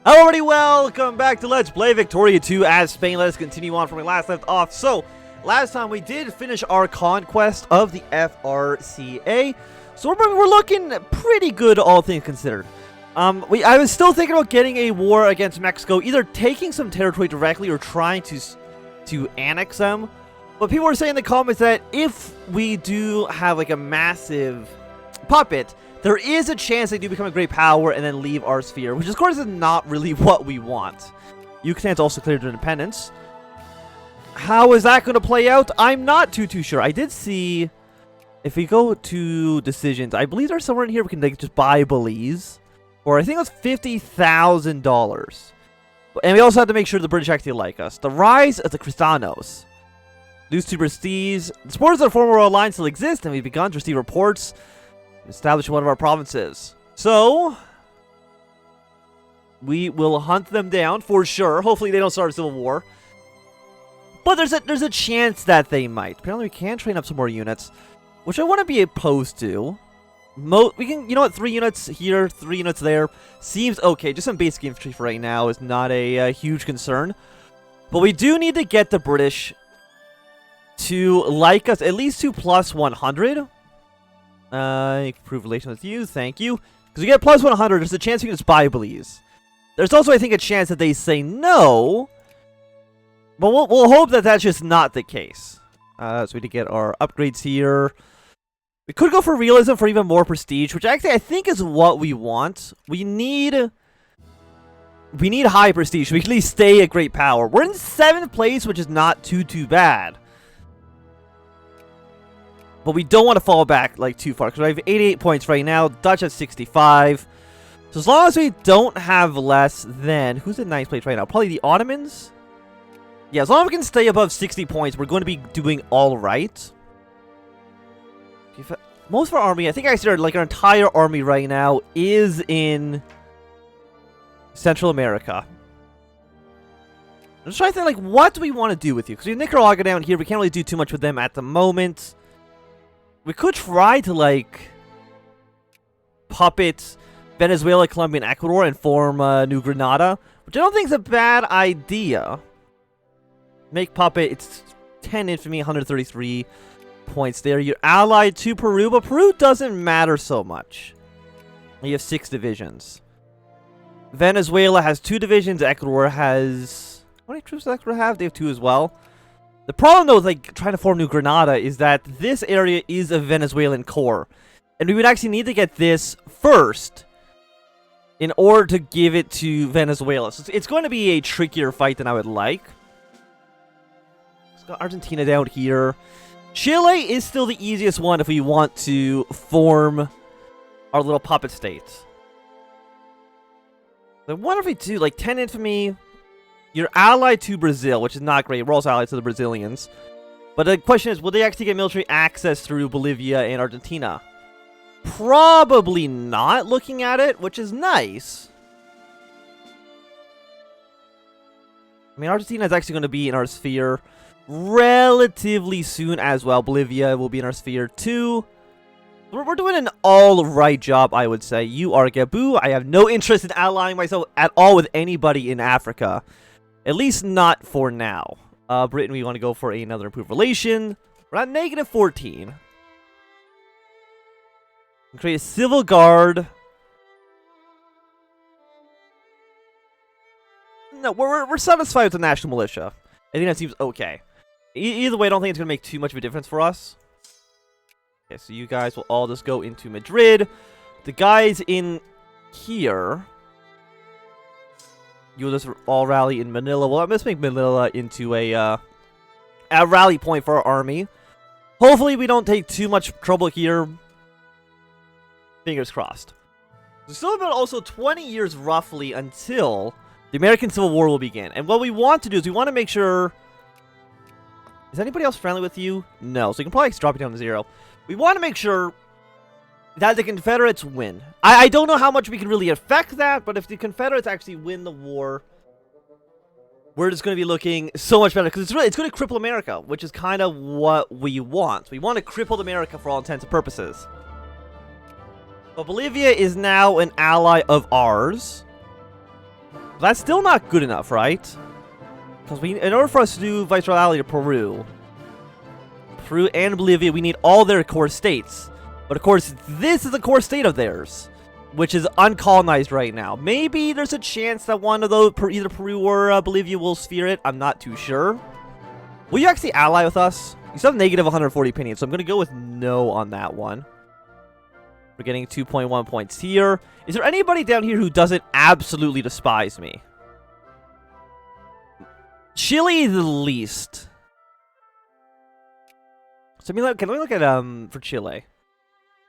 Hello everybody, welcome back to Let's Play Victoria 2 as Spain. Let us continue on from where we last left off. So, last time we did finish our conquest of the FRCA. So we're looking pretty good, all things considered. I was still thinking about getting a war against Mexico, either taking some territory directly or trying to annex them. But people were saying in the comments that if we do have like a massive puppet, there is a chance they do become a great power and then leave our sphere, which of course is not really what we want. Yucatan's also cleared their independence. How is that going to play out? I'm not too sure. I did see, if we go to decisions, I believe there's somewhere in here we can like just buy Belize, or I think it was $50,000. And we also have to make sure the British actually like us. The rise of the Cristianos. Lose to prestige. The supporters of the former Royal Line still exist, and we've begun to receive reports establish one of our provinces. So we will hunt them down for sure. Hopefully they don't start a civil war. But there's a chance that they might. Apparently we can train up some more units, which I wouldn't be opposed to. We can, you know what, 3 units here, 3 units there. Seems okay. Just some basic infantry for right now is not a huge concern. But we do need to get the British to like us, at least to plus 100. Improve relations with you, thank you. Because you get plus 100, there's a chance you can just buy Belize. There's also, I think, a chance that they say no. But we'll hope that that's just not the case. So we need to get our upgrades here. We could go for realism for even more prestige, which actually I think is what we want. We need high prestige, so we can at least stay a great power. We're in 7th place, which is not too bad. But we don't want to fall back like too far, because I have 88 points right now. Dutch has 65. So as long as we don't have less than, who's in 9th place right now? Probably the Ottomans? Yeah, as long as we can stay above 60 points, we're going to be doing all right. Most of our army, I think I said like our entire army right now is in Central America. I'm just trying to think, like, what do we want to do with you? Because we have Nicaragua down here. We can't really do too much with them at the moment. We could try to, like, puppet Venezuela, Colombia, and Ecuador and form New Granada, which I don't think is a bad idea. Make puppet, it's 10 infamy, 133 points there. You're allied to Peru, but Peru doesn't matter so much. You have 6 divisions. Venezuela has 2 divisions. Ecuador has... How many troops does Ecuador have? They have 2 as well. The problem, though, with like trying to form New Granada is that this area is a Venezuelan core. And we would actually need to get this first in order to give it to Venezuela. So it's going to be a trickier fight than I would like. Let's got Argentina down here. Chile is still the easiest one if we want to form our little puppet states. I wonder if we do like 10 infamy. You're allied to Brazil, which is not great. We're also allied to the Brazilians. But the question is, will they actually get military access through Bolivia and Argentina? Probably not, looking at it, which is nice. I mean, Argentina is actually going to be in our sphere relatively soon as well. Bolivia will be in our sphere too. We're doing an all-right job, I would say. You are Gaboo. I have no interest in allying myself at all with anybody in Africa. At least not for now. Britain, we want to go for another improved relation. We're at negative 14. Create a civil guard. No, we're satisfied with the national militia. I think that seems okay. Either way, I don't think it's going to make too much of a difference for us. Okay, so you guys will all just go into Madrid. The guys in here... You'll just all rally in Manila. Well, let's make Manila into a rally point for our army. Hopefully, we don't take too much trouble here. Fingers crossed. There's still about also 20 years roughly until the American Civil War will begin. And what we want to do is we want to make sure... Is anybody else friendly with you? No. So you can probably drop it down to 0. We want to make sure that the Confederates win. I don't know how much we can really affect that, but if the Confederates actually win the war, we're just going to be looking so much better, because it's going to cripple America, which is kind of what we want. We want to cripple America for all intents and purposes. But Bolivia is now an ally of ours. That's still not good enough, right? Because in order for us to do viceroyalty to Peru and Bolivia, we need all their core states. But of course, this is a core state of theirs, which is uncolonized right now. Maybe there's a chance that one of those, either Peru or Bolivia, will sphere it. I'm not too sure. Will you actually ally with us? You still have negative 140 opinions, so I'm going to go with no on that one. We're getting 2.1 points here. Is there anybody down here who doesn't absolutely despise me? Chile the least. So can we look at for Chile?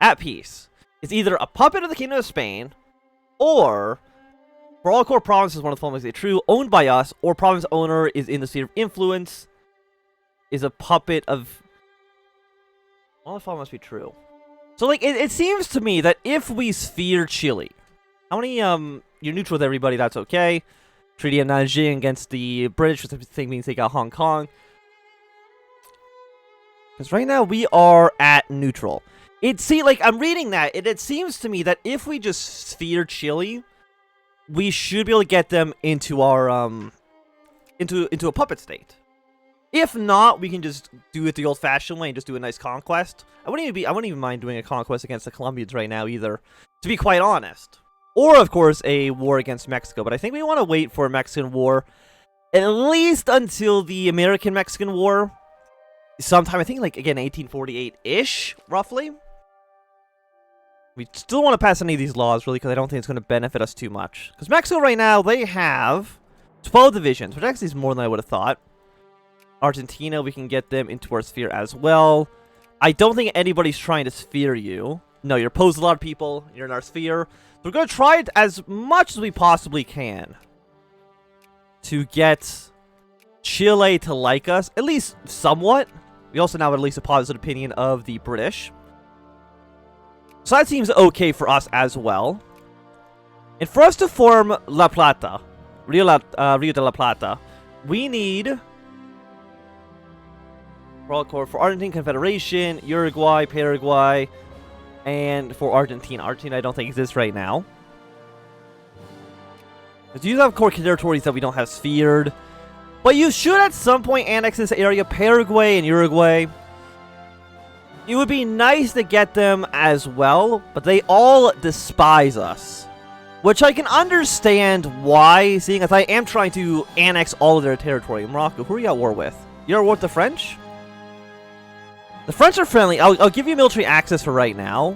At peace. It's either a puppet of the Kingdom of Spain, or for all core provinces, one of the following is true, owned by us, or province owner is in the sphere of influence, is a puppet of... All the following must be true. So, like, it seems to me that if we sphere Chile, how many, you're neutral with everybody, that's okay. Treaty of Nanjing against the British, which I think means they got Hong Kong. Because right now we are at neutral. I'm reading that, it seems to me that if we just sphere Chile, we should be able to get them into our, into a puppet state. If not, we can just do it the old-fashioned way and just do a nice conquest. I wouldn't even mind doing a conquest against the Colombians right now either, to be quite honest. Or, of course, a war against Mexico. But I think we want to wait for a Mexican war at least until the American-Mexican War. Sometime, I think, like, again, 1848-ish, roughly. We still want to pass any of these laws, really, because I don't think it's going to benefit us too much. Because Mexico right now, they have 12 divisions, which actually is more than I would have thought. Argentina, we can get them into our sphere as well. I don't think anybody's trying to sphere you. No, you're opposed to a lot of people. You're in our sphere. We're going to try it as much as we possibly can to get Chile to like us, at least somewhat. We also now have at least a positive opinion of the British. So that seems okay for us as well. And for us to form La Plata, Rio de la Plata, we need... for Argentine Confederation, Uruguay, Paraguay, and for Argentina. Argentina I don't think exists right now. But you have core territories that we don't have sphered. But you should at some point annex this area, Paraguay and Uruguay. It would be nice to get them as well, but they all despise us. Which I can understand why, seeing as I am trying to annex all of their territory. Morocco, who are you at war with? You're at war with the French? The French are friendly. I'll give you military access for right now.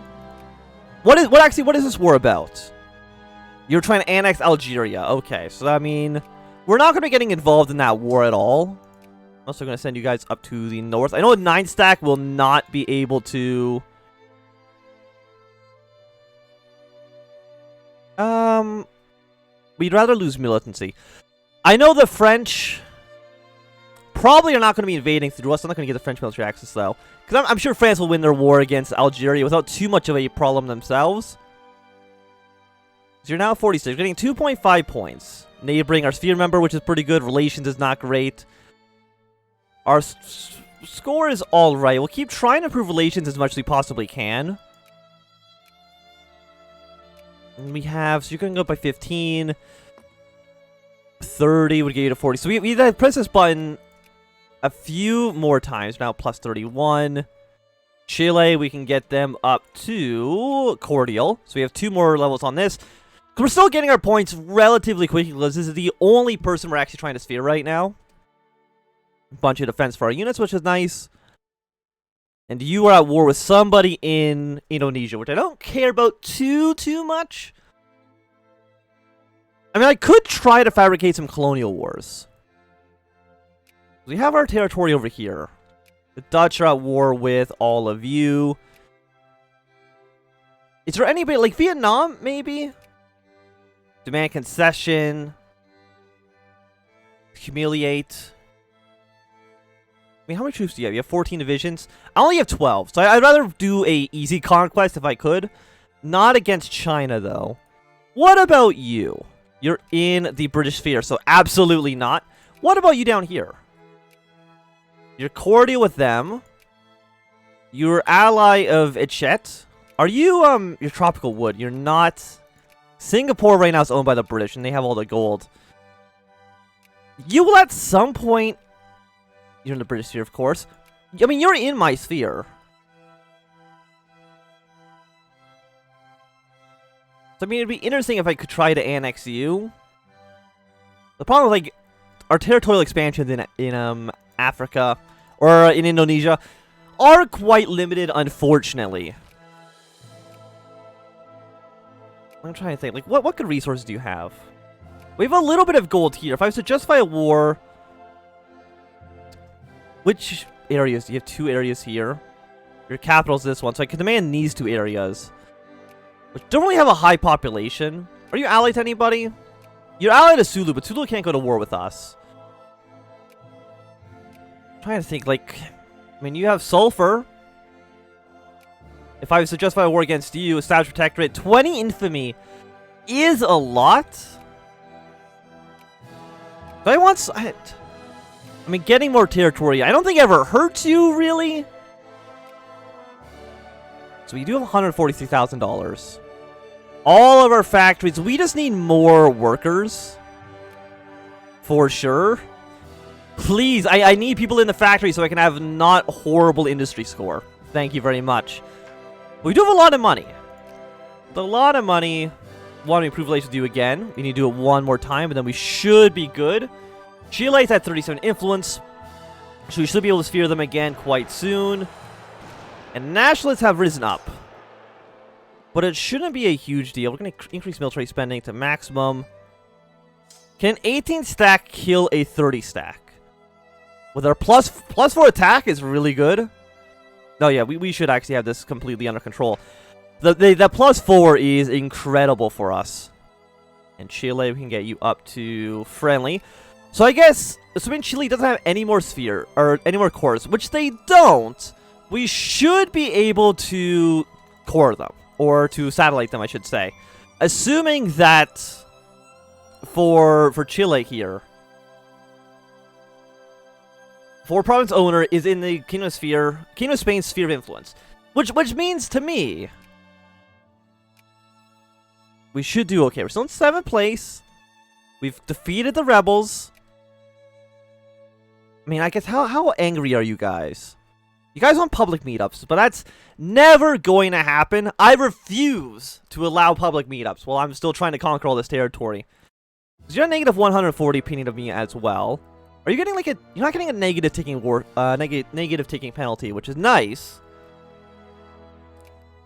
What is this war about? You're trying to annex Algeria. Okay, so I mean, we're not going to be getting involved in that war at all. I'm also going to send you guys up to the north. I know a 9-stack will not be able to... We'd rather lose militancy. I know the French probably are not going to be invading through us. I'm not going to get the French military access, though. Because I'm sure France will win their war against Algeria without too much of a problem themselves. So you're now 46. You're getting 2.5 points. Neighboring our sphere member, which is pretty good. Relations is not great. Our score is alright. We'll keep trying to improve relations as much as we possibly can. And we have... So you're going to go up by 15. 30 would get you to 40. So we press this button a few more times. Now plus 31. Chile, we can get them up to Cordial. So we have 2 more levels on this. We're still getting our points relatively quickly because this is the only person we're actually trying to sphere right now. Bunch of defense for our units, which is nice. And you are at war with somebody in Indonesia, which I don't care about too much. I mean, I could try to fabricate some colonial wars. We have our territory over here. The Dutch are at war with all of you. Is there anybody, like Vietnam, maybe? Demand concession. Humiliate. I mean, how many troops do you have? You have 14 divisions. I only have 12, so I'd rather do a easy conquest if I could. Not against China, though. What about you? You're in the British sphere, so absolutely not. What about you down here? You're cordial with them. You're ally of Echet. Are you, you're tropical wood. You're not... Singapore right now is owned by the British, and they have all the gold. You will at some point... You're in the British sphere, of course. I mean, you're in my sphere. So, I mean, it'd be interesting if I could try to annex you. The problem with, like, our territorial expansions in Africa, or in Indonesia, are quite limited, unfortunately. I'm trying to think, like, what good resources do you have? We have a little bit of gold here. If I was to justify a war... Which areas? You have 2 areas here. Your capital's this one, so I can demand these 2 areas. Which don't really have a high population. Are you allied to anybody? You're allied to Sulu, but Sulu can't go to war with us. I'm trying to think, like... I mean, you have sulfur. If I was to justify a war against you, establish protectorate, 20 infamy is a lot. Do I want... I mean, getting more territory, I don't think ever hurts you, really. So we do have $143,000. All of our factories, we just need more workers. For sure. Please, I need people in the factory so I can have not horrible industry score. Thank you very much. We do have a lot of money. With a lot of money, want to improve relations with you again. We need to do it one more time, but then we should be good. Chile's at 37 influence, so we should be able to sphere them again quite soon. And nationalists have risen up. But it shouldn't be a huge deal. We're going to increase military spending to maximum. Can an 18 stack kill a 30 stack? With our plus 4 attack is really good. No, yeah, we should actually have this completely under control. The plus 4 is incredible for us. And Chile, we can get you up to friendly. So I guess, assuming Chile doesn't have any more sphere, or any more cores, which they don't, we should be able to core them. Or to satellite them, I should say. Assuming that for Chile here, for province owner is in the Kingdom of Spain's sphere of influence. Which means to me, we should do okay. We're still in 7th place. We've defeated the rebels. I mean, I guess, how angry are you guys? You guys want public meetups, but that's never going to happen. I refuse to allow public meetups while I'm still trying to conquer all this territory. So you're at negative 140 opinion of me as well. Are you getting like a... You're not getting a negative ticking negative ticking penalty, which is nice.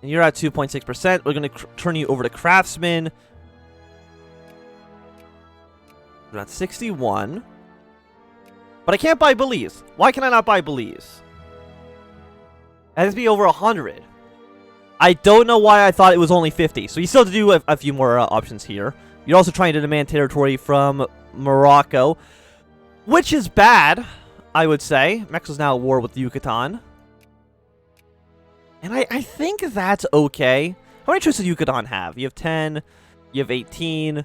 And you're at 2.6%. We're going to turn you over to craftsman. We're at 61. But I can't buy Belize. Why can I not buy Belize? It has to be over 100. I don't know why I thought it was only 50. So you still have to do a few more options here. You're also trying to demand territory from Morocco, which is bad, I would say. Mexico's now at war with Yucatan. And I think that's okay. How many troops does Yucatan have? You have 10. You have 18.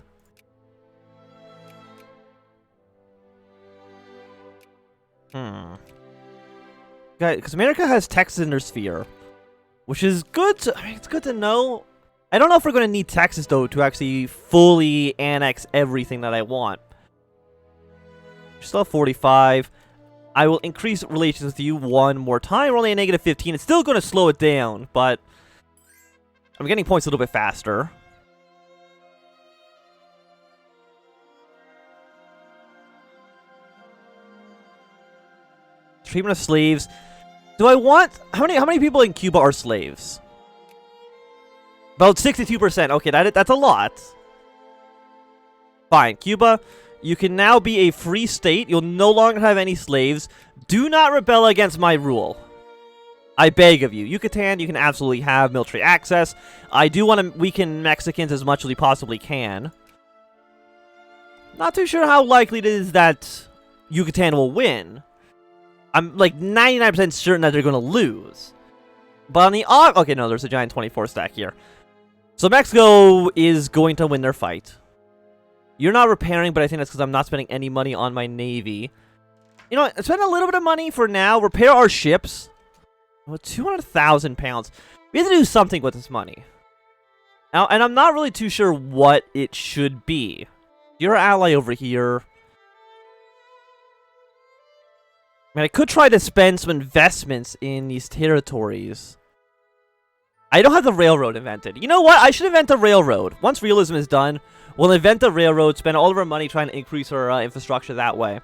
Because America has Texas in their sphere, which is good to, I mean, it's good to know. I don't know if we're going to need Texas, though, to actually fully annex everything that I want. Still have 45. I will increase relations with you one more time. We're only at negative 15. It's still going to slow it down, but I'm getting points a little bit faster. Treatment of slaves. Do I want... How many people in Cuba are slaves? About 62%. Okay, that's a lot. Fine. Cuba, you can now be a free state. You'll no longer have any slaves. Do not rebel against my rule. I beg of you. Yucatan, you can absolutely have military access. I do want to weaken Mexicans as much as we possibly can. Not too sure how likely it is that Yucatan will win. I'm like 99% certain that they're going to lose. But on the odd... Okay, no, there's a giant 24 stack here. So Mexico is going to win their fight. You're not repairing, but I think that's because I'm not spending any money on my navy. You know what? Spend a little bit of money for now. Repair our ships. With 200,000 pounds. We have to do something with this money. Now, and I'm not really too sure what it should be. You're an ally over here. I mean, I could try to spend some investments in these territories. I don't have the railroad invented. You know what? I should invent a railroad. Once realism is done, we'll invent the railroad, spend all of our money trying to increase our infrastructure that way.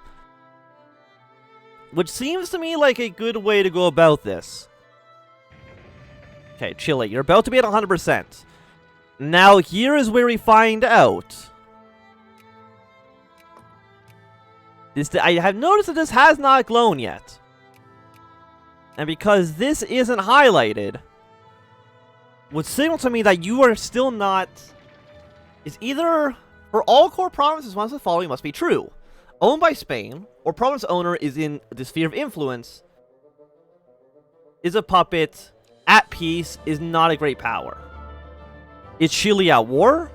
Which seems to me like a good way to go about this. Okay, Chile, you're about to be at 100%. Now, here is where we find out. I have noticed that this has not grown yet. And because this isn't highlighted, would signal to me that you are still not... Is either... For all core provinces, one of the following must be true. Owned by Spain, or province owner is in the sphere of influence, is a puppet, at peace, is not a great power. Is Chile at war?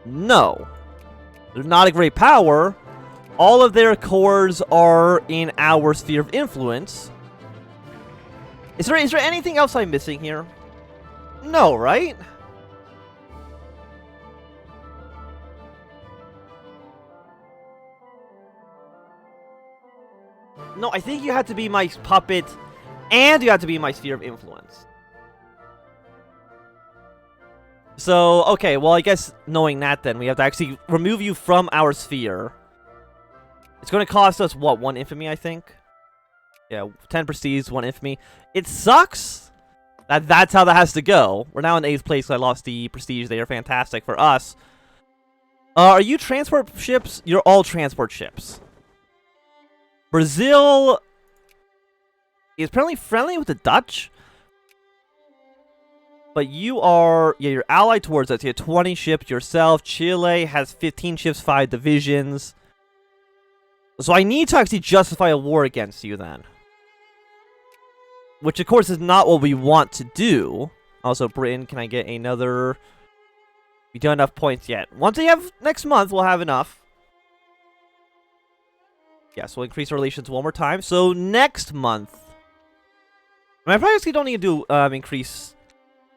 No. They're not a great power. All of their cores are in our sphere of influence. Is there anything else I'm missing here? No, right? No, I think you had to be my puppet, and you had to be my sphere of influence. So, okay, well, I guess knowing that, then, we have to actually remove you from our sphere. It's going to cost us, what, 1 infamy, I think? Yeah, 10 prestige, 1 infamy. It sucks that that's how that has to go. We're now in 8th place, so I lost the prestige. They are fantastic for us. Are you transport ships? You're all transport ships. Brazil is apparently friendly with the Dutch. But you are... Yeah, you're allied towards us. You have 20 ships yourself. Chile has 15 ships, 5 divisions. So I need to actually justify a war against you then. Which, of course, is not what we want to do. Also, Britain, can I get another... We don't have enough points yet. Once we have next month, we'll have enough. Yes, we'll increase our relations one more time. So, next month... I mean, I probably actually don't need to do increase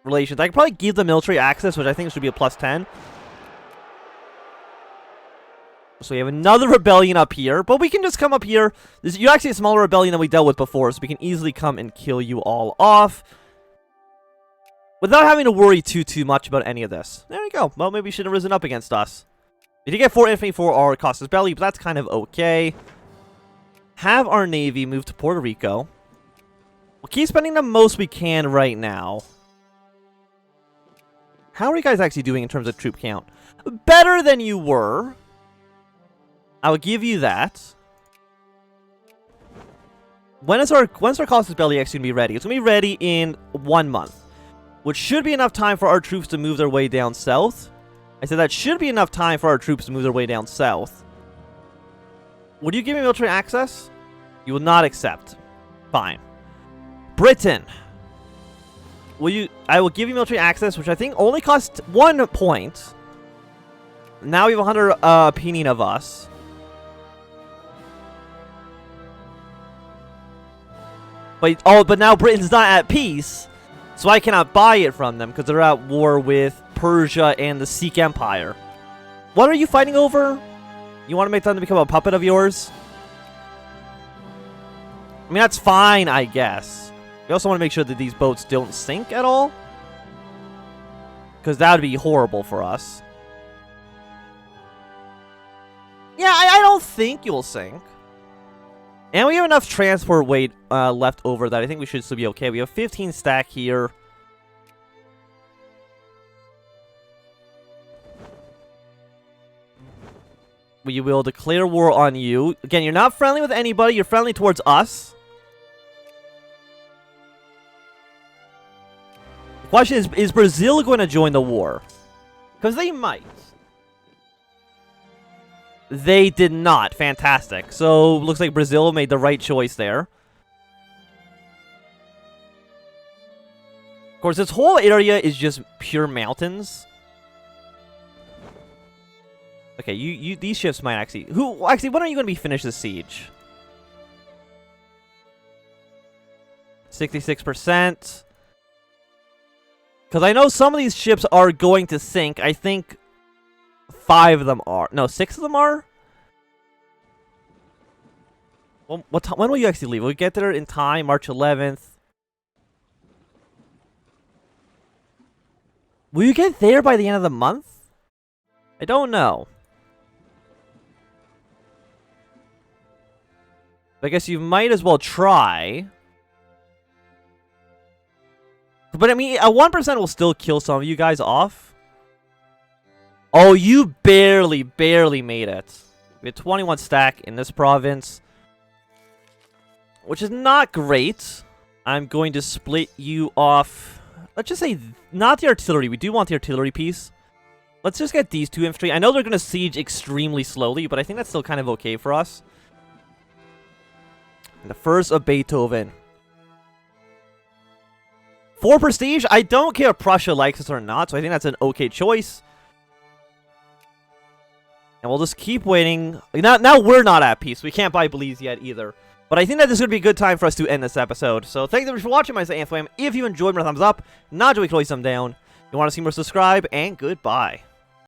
relations. I could probably give them military access, which I think should be a plus 10. So we have another rebellion up here, but we can just come up here. You're actually a smaller rebellion than we dealt with before, so we can easily come and kill you all off. Without having to worry too much about any of this. There you go. Well, maybe you should have risen up against us. We did get 4 infamy for our Costas Belli, but that's kind of okay. Have our navy move to Puerto Rico. We'll keep spending the most we can right now. How are you guys actually doing in terms of troop count? Better than you were. I'll give you that. When's our Costas Belli actually going to be ready? It's going to be ready in 1 month. Which should be enough time for our troops to move their way down south. I said that should be enough time for our troops to move their way down south. Would you give me military access? You will not accept. Fine. Britain. I will give you military access, which I think only costs 1 point. Now we have 100 opinion of us. But now Britain's not at peace, so I cannot buy it from them because they're at war with Persia and the Sikh Empire. What are you fighting over? You want to make them become a puppet of yours? I mean, that's fine, I guess. We also want to make sure that these boats don't sink at all, because that would be horrible for us. Yeah, I don't think you'll sink. And we have enough transport weight left over that I think we should still be okay. We have 15 stack here. We will declare war on you. Again, you're not friendly with anybody. You're friendly towards us. The question is Brazil going to join the war? Because they might. They did not. Fantastic. So, looks like Brazil made the right choice there. Of course, this whole area is just pure mountains. Okay, these ships might actually... Actually, when are you going to be finished this siege? 66%. Because I know some of these ships are going to sink. I think 5 of them are. No, 6 of them are? Well, when will you actually leave? Will we get there in time? March 11th. Will you get there by the end of the month? I don't know. But I guess you might as well try. But I mean, a 1% will still kill some of you guys off. Oh, you barely made it. We had 21 stack in this province, which is not great. I'm going to split you off. Let's just say, not the artillery. We do want the artillery piece. Let's just get these 2 infantry. I know they're going to siege extremely slowly, but I think that's still kind of okay for us. And the first of Beethoven. 4 prestige? I don't care if Prussia likes us or not, so I think that's an okay choice. And we'll just keep waiting. Now we're not at peace. We can't buy Belize yet either. But I think that this is going to be a good time for us to end this episode. So thank you for watching. My name is HFM. If you enjoyed, thumbs up. Not enjoy, you can always thumb down. If you want to see more, subscribe. And goodbye.